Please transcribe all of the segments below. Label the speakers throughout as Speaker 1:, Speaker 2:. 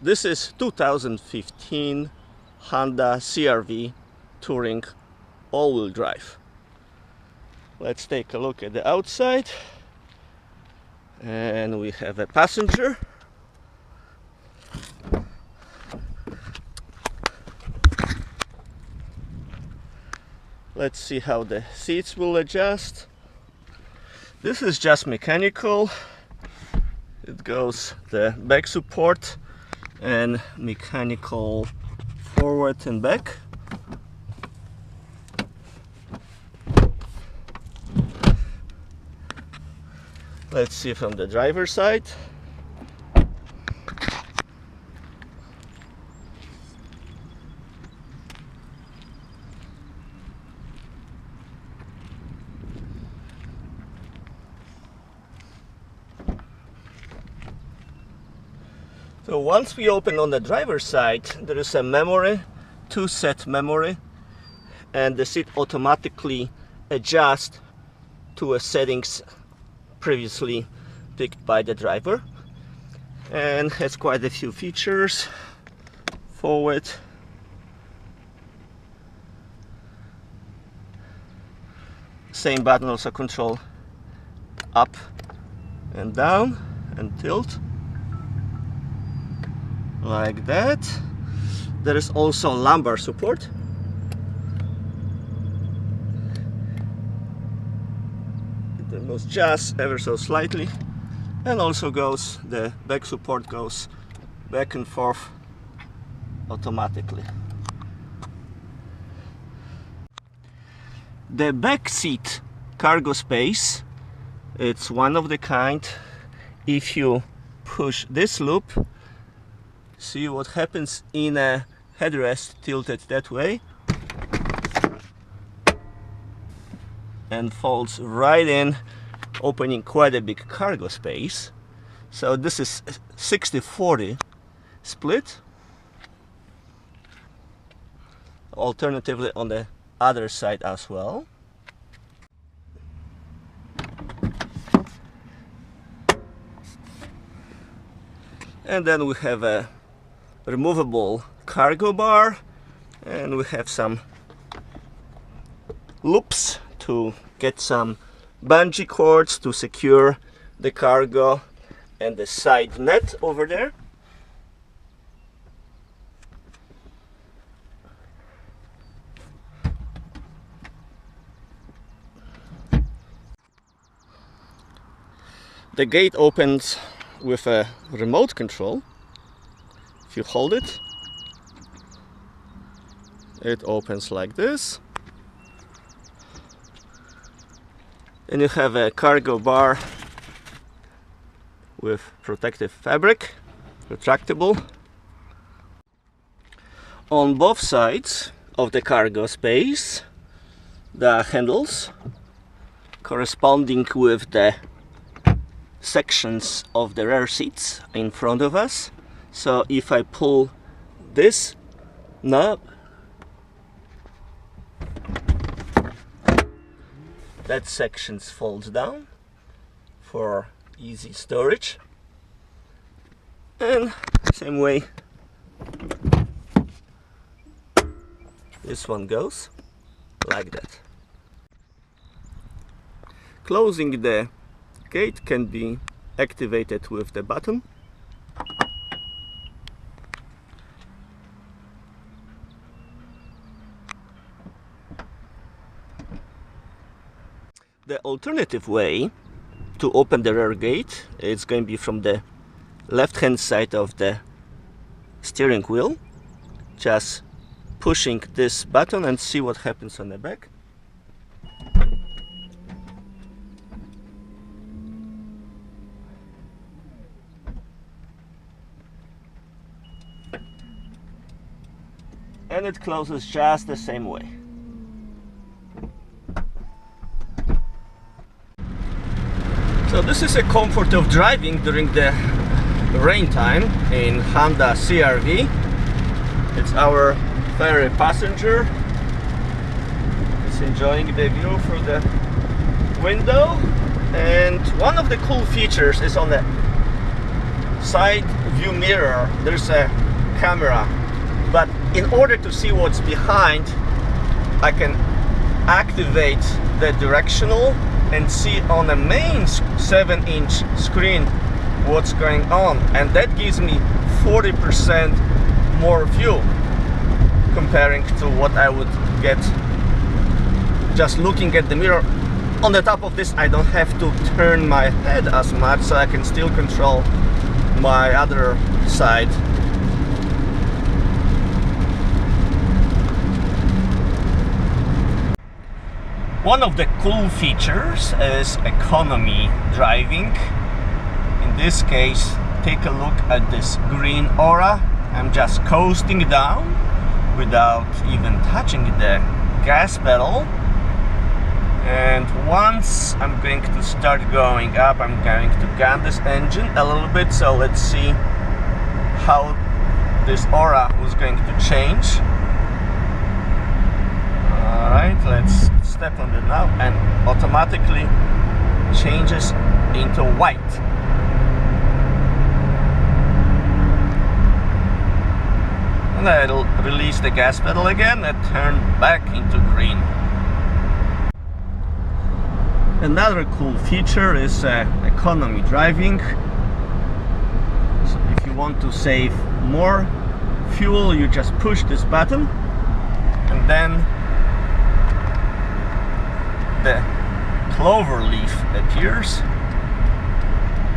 Speaker 1: This is 2015 Honda CR-V Touring all-wheel drive. Let's take a look at the outside. And we have a passenger. Let's see how the seats will adjust. This is just mechanical. It goes the back support and mechanical forward and back. Let's see from the driver's side. So once we open on the driver's side, there is a memory, two-set memory, and the seat automatically adjusts to a settings previously picked by the driver, and has quite a few features. Forward, same button also control up and down and tilt like that. There is also lumbar support. It moves just ever so slightly, and also goes the back support goes back and forth automatically. The back seat cargo space, it's one of the kind. If you push this loop, see what happens in a headrest tilted that way, and folds right in, opening quite a big cargo space. So this is 60-40 split. Alternatively on the other side as well. And then we have a removable cargo bar, and we have some loops to get some bungee cords to secure the cargo and the side net over there. The gate opens with a remote control. If you hold it, it opens like this. And you have a cargo bar with protective fabric, retractable. On both sides of the cargo space, there are handles corresponding with the sections of the rear seats in front of us. So if I pull this knob, that section folds down for easy storage, and same way this one goes like that. Closing the gate can be activated with the button. The alternative way to open the rear gate is going to be from the left hand side of the steering wheel, just pushing this button and see what happens on the back. And it closes just the same way. So this is a comfort of driving during the rain time in Honda CR-V. It's our ferry passenger. He's enjoying the view through the window. And one of the cool features is on the side view mirror there's a camera, but in order to see what's behind, I can activate the directional and see on the main 7-inch screen what's going on, and that gives me 40% more view comparing to what I would get just looking at the mirror. On the top of this, I don't have to turn my head as much, so I can still control my other side. One of the cool features is economy driving. In this case, take a look at this green aura. I'm just coasting down without even touching the gas pedal. And once I'm going to start going up, I'm going to gun this engine a little bit. So let's see how this aura was going to change. Alright, let's step on it now, and automatically changes into white. And I'll release the gas pedal again and turn back into green. Another cool feature is economy driving. So if you want to save more fuel, you just push this button, and then the clover leaf appears.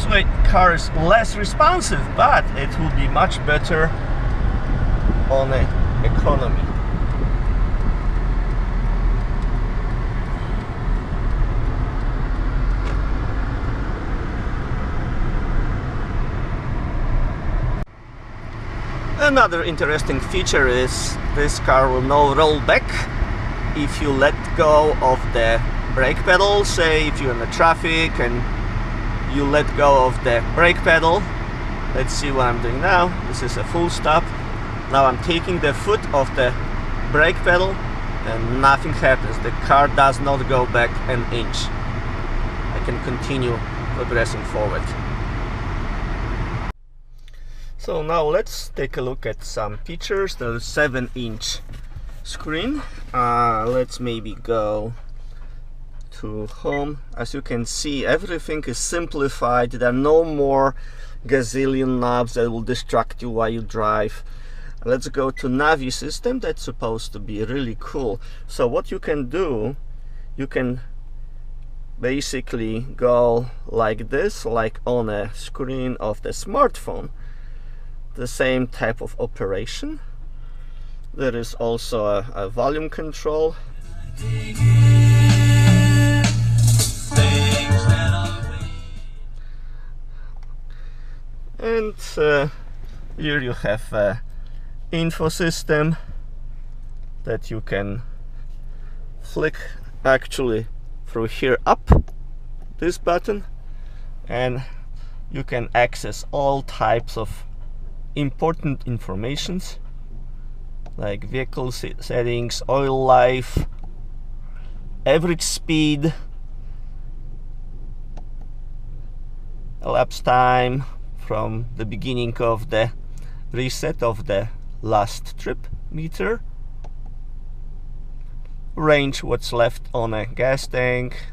Speaker 1: So the car is less responsive, but it will be much better on economy. Another interesting feature is this car will now roll back if you let go of the brake pedal. Say if you're in the traffic and you let go of the brake pedal. Let's see what I'm doing now. This is a full stop. Now I'm taking the foot off the brake pedal and nothing happens. The car does not go back an inch. I can continue progressing forward. So now let's take a look at some features. The 7-inch screen. Let's maybe go to home. As you can see, everything is simplified. There are no more gazillion knobs that will distract you while you drive. Let's go to Navi system. That's supposed to be really cool. So what you can do, you can basically go like this, like on a screen of the smartphone. The same type of operation. There is also a volume control. And here you have a info system that you can flick actually through here up this button, and you can access all types of important informations like vehicle settings, oil life, average speed, elapsed time from the beginning of the reset of the last trip meter, range, what's left on a gas tank,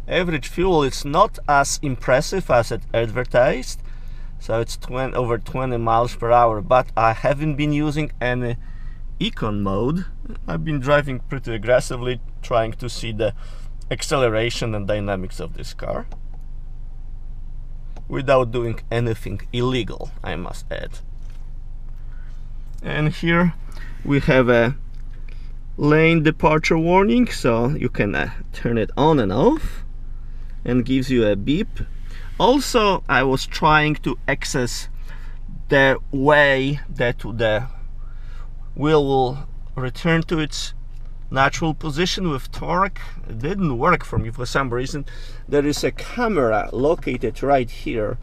Speaker 1: average fuel. It's not as impressive as it advertised. So it's over 20 miles per hour, but I haven't been using any econ mode. I've been driving pretty aggressively, trying to see the acceleration and dynamics of this car without doing anything illegal, I must add. And here we have a lane departure warning, so you can turn it on and off, and gives you a beep. Also, I was trying to access the way that the wheel will return to its natural position with torque. It didn't work for me for some reason. There is a camera located right here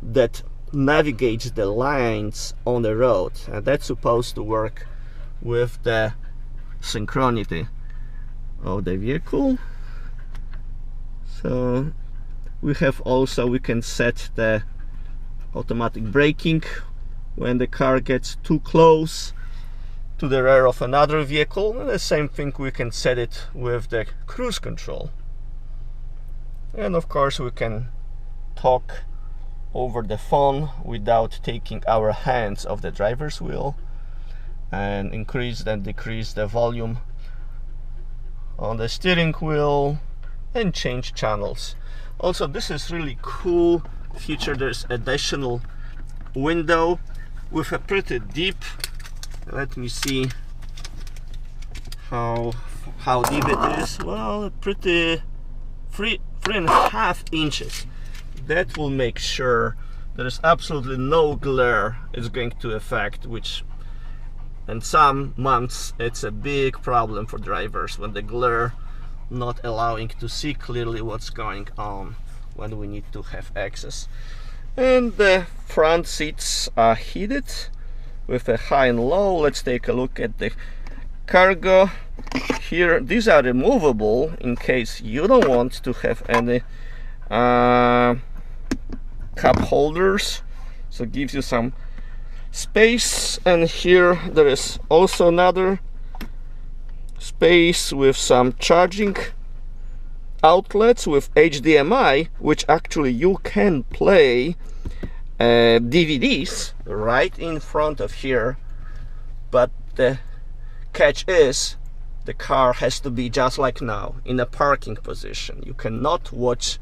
Speaker 1: that navigates the lines on the road, and that's supposed to work with the synchronity of the vehicle. So we have also, we can set the automatic braking when the car gets too close to the rear of another vehicle, and the same thing we can set it with the cruise control. And of course we can talk over the phone without taking our hands off the driver's wheel, and increase and decrease the volume on the steering wheel and change channels. Also, this is really cool feature. There's additional window with a pretty deep, let me see how deep it is. Well, pretty 3.5 inches. That will make sure there is absolutely no glare it's going to affect, which in some months it's a big problem for drivers, when the glare not allowing to see clearly what's going on when we need to have access. And the front seats are heated with a high and low. Let's take a look at the cargo. Here, these are removable in case you don't want to have any cup holders, so it gives you some space. And here there is also another space with some charging outlets with HDMI, which actually you can play DVDs right in front of here. But the catch is the car has to be just like now, in a parking position. You cannot watch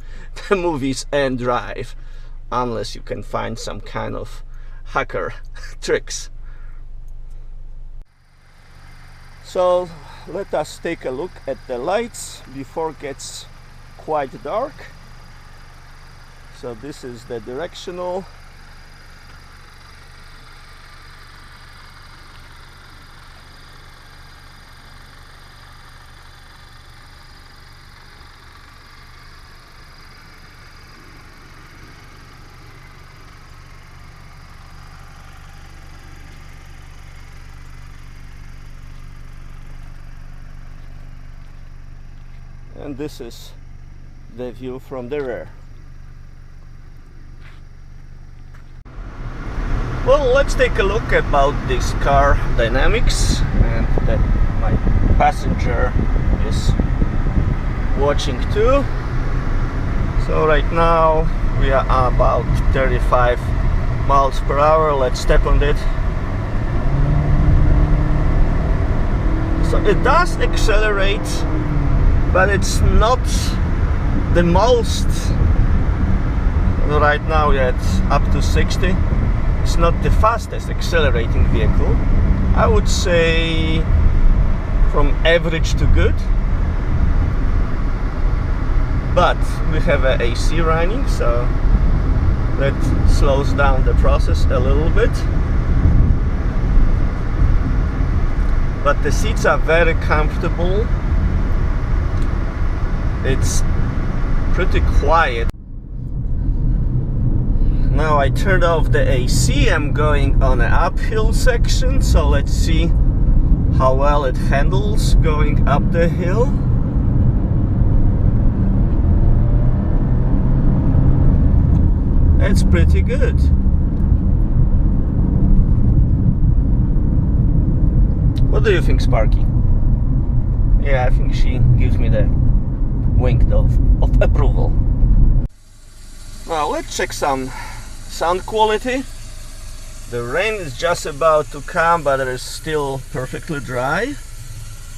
Speaker 1: the movies and drive unless you can find some kind of hacker tricks. So let us take a look at the lights before it gets quite dark. So this is the directional. And this is the view from the rear. Well, let's take a look about this car dynamics, and that my passenger is watching too. So right now we are about 35 miles per hour. Let's step on it. So it does accelerate, but it's not the most. Right now it's up to 60. It's not the fastest accelerating vehicle. I would say from average to good. But we have an AC running, so that slows down the process a little bit. But the seats are very comfortable. It's pretty quiet. Now I turned off the AC. I'm going on an uphill section, so let's see how well it handles going up the hill. It's pretty good. What do you think, Sparky? Yeah, I think she gives me the wink of approval. Now let's check some sound quality. The rain is just about to come, but it is still perfectly dry.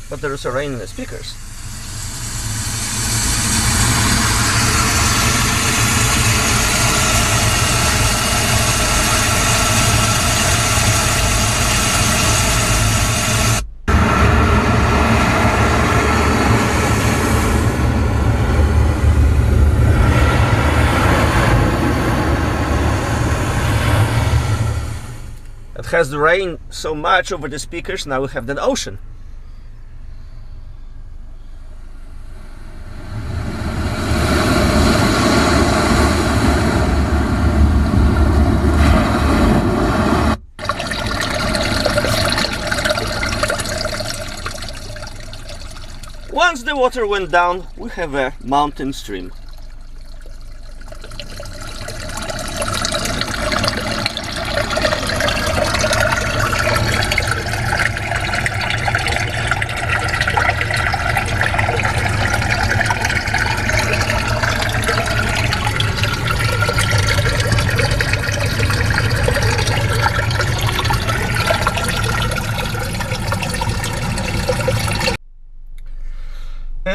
Speaker 1: But there is a rain in the speakers. It has the rain so much over the speakers, now we have the ocean. Once the water went down, we have a mountain stream.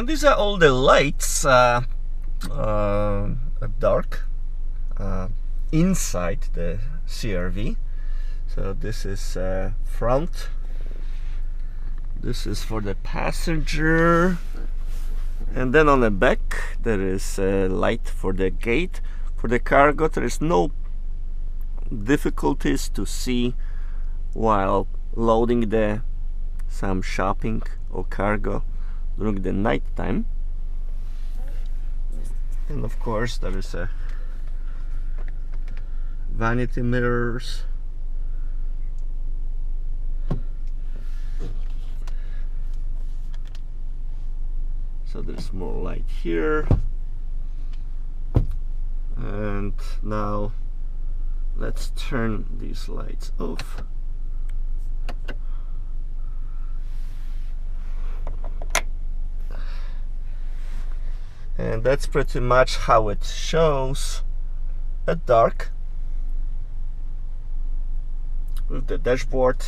Speaker 1: And these are all the lights dark inside the CR-V. So this is front, this is for the passenger, and then on the back there is a light for the gate. For the cargo there is no difficulties to see while loading some shopping or cargo during the night time. And of course there is a vanity mirrors, so there's more light here. And now let's turn these lights off. And that's pretty much how it shows at dark with the dashboard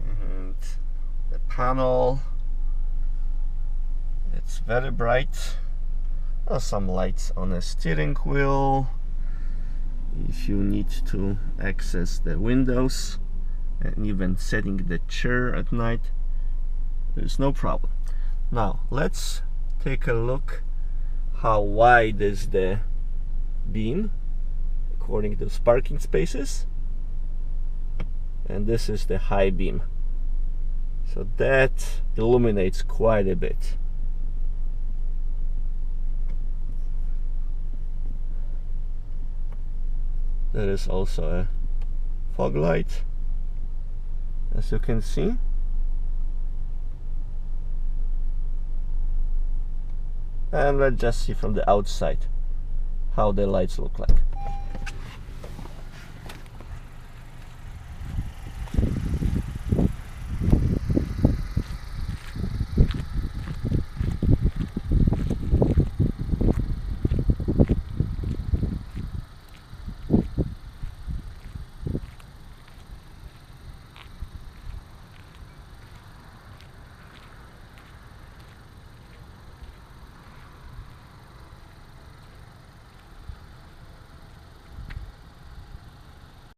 Speaker 1: and the panel. It's very bright. Some lights on the steering wheel if you need to access the windows, and even setting the chair at night, there's no problem. Now let's take a look how wide is the beam according to parking spaces, and this is the high beam, so that illuminates quite a bit. There is also a fog light, as you can see. And let's just see from the outside how the lights look like.